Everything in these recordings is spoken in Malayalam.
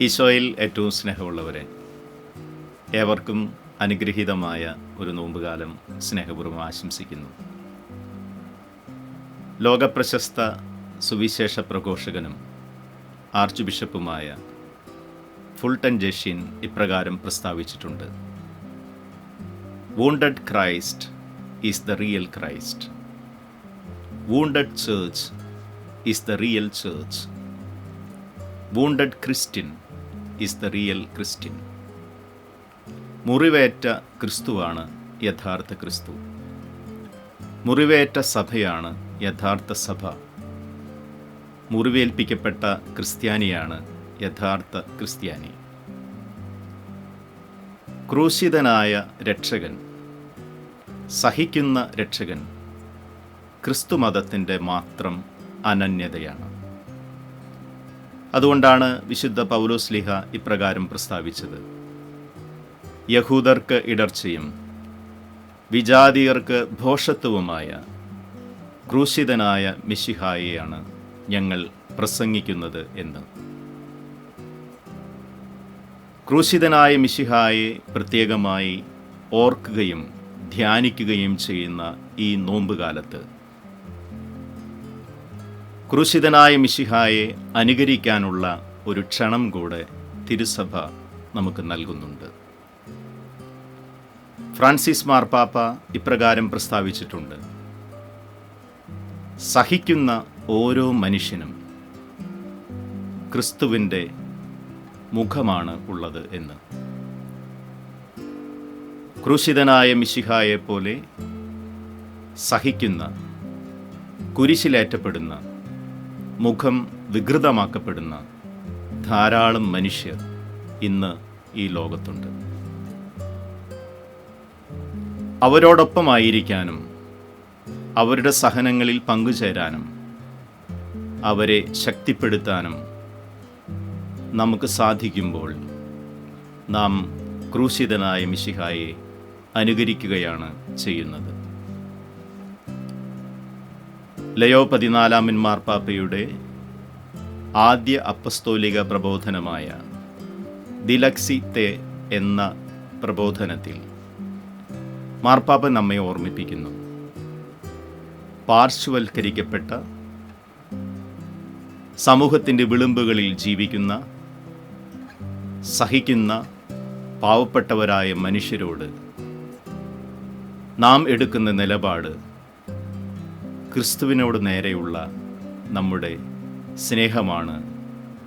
ഈശോയിൽ ഏറ്റവും സ്നേഹമുള്ളവരെ, ഏവർക്കും അനുഗ്രഹീതമായ ഒരു നോമ്പുകാലം സ്നേഹപൂർവ്വം ആശംസിക്കുന്നു. ലോകപ്രശസ്ത സുവിശേഷ പ്രഘോഷകനും ആർച്ച് ബിഷപ്പുമായ ഫുൾട്ടൻ ജെഷീൻ ഇപ്രകാരം പ്രസ്താവിച്ചിട്ടുണ്ട്: wounded Christ is the real Christ. Wounded church is the real church. Wounded Christian is the real Christian. മുറിവേറ്റ ക്രിസ്തുവാണ് യഥാർത്ഥ ക്രിസ്തു. മുറിവേറ്റ സഭയാണ് യഥാർത്ഥ സഭ. മുറിവേൽപ്പിക്കപ്പെട്ട ക്രിസ്ത്യാനിയാണ് യഥാർത്ഥ ക്രിസ്ത്യാനി. ക്രൂശിതനായ രക്ഷകൻ, സഹിക്കുന്ന രക്ഷകൻ ക്രിസ്തുമതത്തിൻ്റെ മാത്രം അനന്യതയാണ്. അതുകൊണ്ടാണ് വിശുദ്ധ പൗലോസ്ലീഹ ഇപ്രകാരം പ്രസ്താവിച്ചത്: യഹൂദർക്ക് ഇടർച്ചയും വിജാതിയർക്ക് ഭോഷത്വവുമായ ക്രൂശിതനായ മിശിഹായെയാണ് ഞങ്ങൾ പ്രസംഗിക്കുന്നത് എന്ന്. ക്രൂശിതനായ മിശിഹായെ പ്രത്യേകമായി ഓർക്കുകയും ധ്യാനിക്കുകയും ചെയ്യുന്ന ഈ നോമ്പുകാലത്ത് ക്രൂശിതനായ മിശിഹായെ അനുകരിക്കാനുള്ള ഒരു ക്ഷണം കൂടെ തിരുസഭ നമുക്ക് നൽകുന്നുണ്ട്. ഫ്രാൻസിസ് മാർപ്പാപ്പ ഇപ്രകാരം പ്രസ്താവിച്ചിട്ടുണ്ട്: സഹിക്കുന്ന ഓരോ മനുഷ്യനും ക്രിസ്തുവിൻ്റെ മുഖമാണ് ഉള്ളത് എന്ന്. ക്രൂശിതനായ മിശിഹായെപ്പോലെ സഹിക്കുന്ന, കുരിശിലേറ്റപ്പെടുന്ന, മുഖം വികൃതമാക്കപ്പെടുന്ന ധാരാളം മനുഷ്യർ ഇന്ന് ഈ ലോകത്തുണ്ട്. അവരോടൊപ്പമായിരിക്കാനും അവരുടെ സഹനങ്ങളിൽ പങ്കുചേരാനും അവരെ ശക്തിപ്പെടുത്താനും നമുക്ക് സാധിക്കുമ്പോൾ നാം ക്രൂശിതനായ മിശിഹായെ അനുകരിക്കുകയാണ് ചെയ്യുന്നത്. ലയോ 14 മാർപ്പാപ്പയുടെ ആദ്യ അപ്പസ്തോലിക പ്രബോധനമായ ദിലക്സിത്തെ എന്ന പ്രബോധനത്തിൽ മാർപ്പാപ്പ നമ്മെ ഓർമ്മിപ്പിക്കുന്നു: പാർശ്വവൽക്കരിക്കപ്പെട്ട സമൂഹത്തിൻ്റെ വിളിമ്പുകളിൽ ജീവിക്കുന്ന, സഹിക്കുന്ന പാവപ്പെട്ടവരായ മനുഷ്യരോട് നാം എടുക്കുന്ന നിലപാട് ക്രിസ്തുവിനോട് നേരെയുള്ള നമ്മുടെ സ്നേഹമാണ്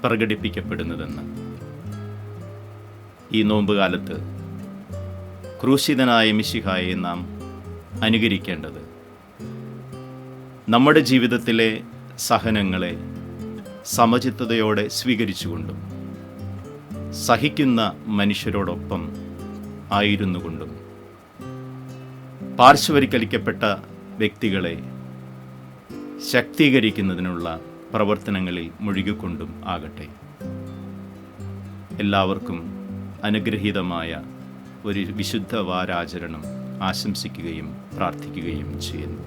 പ്രകടിപ്പിക്കപ്പെടുന്നതെന്ന്. ഈ നോമ്പുകാലത്ത് ക്രൂശിതനായ മിശിഹായെ നാം അനുകരിക്കേണ്ടത് നമ്മുടെ ജീവിതത്തിലെ സഹനങ്ങളെ സമചിത്തതയോടെ സ്വീകരിച്ചുകൊണ്ടും സഹിക്കുന്ന മനുഷ്യരോടൊപ്പം ആയിരുന്നുകൊണ്ടും പാർശ്വവൽക്കരിക്കപ്പെട്ട വ്യക്തികളെ ശാക്തീകരിക്കുന്നതിനുള്ള പ്രവർത്തനങ്ങളിൽ മുഴുകിക്കൊണ്ടും ആകട്ടെ. എല്ലാവർക്കും അനുഗ്രഹീതമായ ഒരു വിശുദ്ധ വാരാചരണം ആശംസിക്കുകയും പ്രാർത്ഥിക്കുകയും ചെയ്യുന്നു.